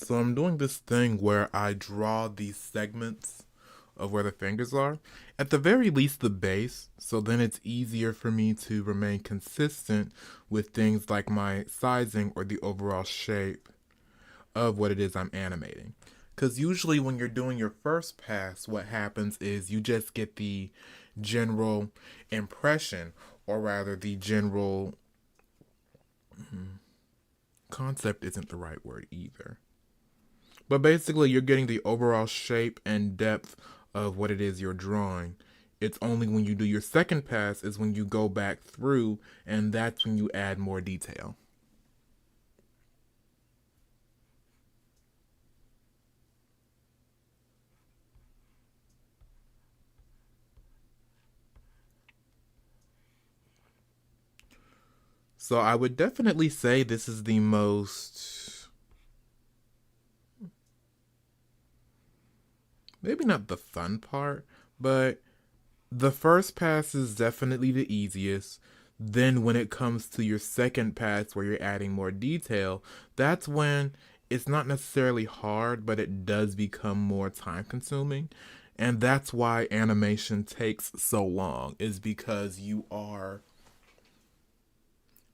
So I'm doing this thing where I draw these segments of where the fingers are, at the very least the base, so then it's easier for me to remain consistent with things like my sizing or the overall shape of what it is I'm animating. Because usually when you're doing your first pass, what happens is you just get the general impression, or rather the general concept isn't the right word either. But basically, you're getting the overall shape and depth of what it is you're drawing. It's only when you do your second pass is when you go back through, and that's when you add more detail. So I would definitely say this is the most, maybe not the fun part, but the first pass is definitely the easiest. Then, when it comes to your second pass where you're adding more detail, that's when it's not necessarily hard, but it does become more time consuming. And that's why animation takes so long, is because you are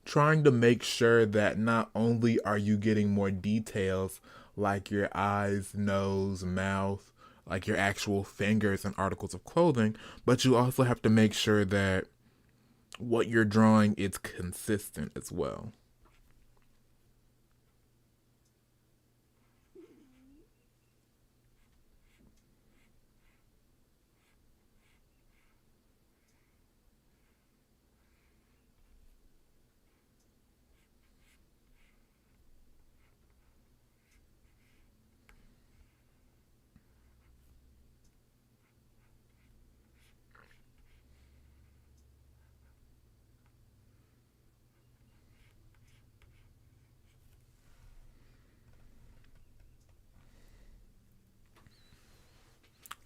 trying to make sure that not only are you getting more details like your eyes, nose, mouth, like your actual fingers and articles of clothing, but you also have to make sure that what you're drawing is consistent as well.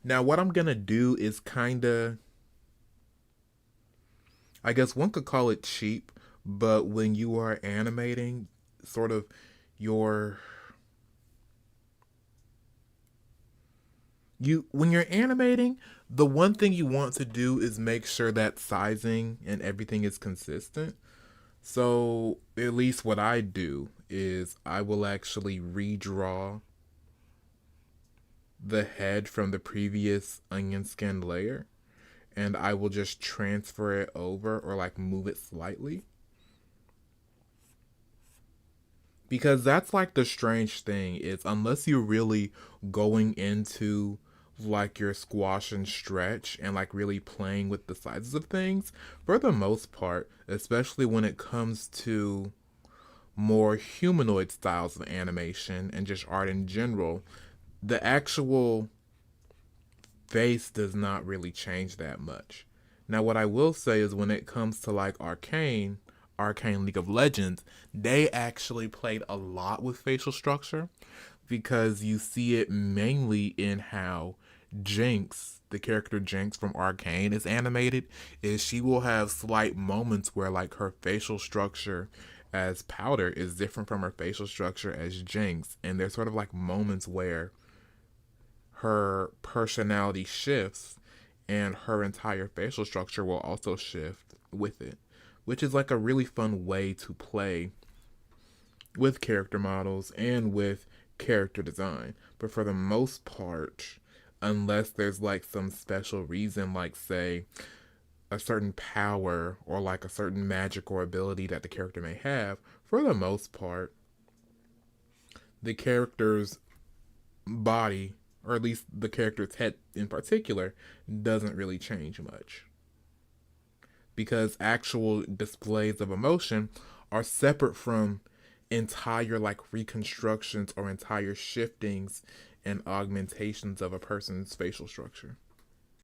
Now, what I'm gonna do is kind of, I guess one could call it cheap, but when you are animating, sort of your when you're animating, the one thing you want to do is make sure that sizing and everything is consistent. So, at least what I do is I will actually redraw the head from the previous onion skin layer, and I will just transfer it over or like move it slightly. Because that's like the strange thing is unless you're really going into like your squash and stretch and like really playing with the sizes of things, for the most part, especially when it comes to more humanoid styles of animation and just art in general, the actual face does not really change that much. Now, what I will say is when it comes to like Arcane League of Legends, they actually played a lot with facial structure because you see it mainly in how Jinx, the character Jinx from Arcane, is animated. Is she will have slight moments where like her facial structure as Powder is different from her facial structure as Jinx, and there's sort of like moments where her personality shifts and her entire facial structure will also shift with it, which is like a really fun way to play with character models and with character design. But for the most part, unless there's like some special reason, like say a certain power or like a certain magic or ability that the character may have, for the most part, the character's body, or at least the character's head in particular, doesn't really change much. Because actual displays of emotion are separate from entire like reconstructions or entire shiftings and augmentations of a person's facial structure.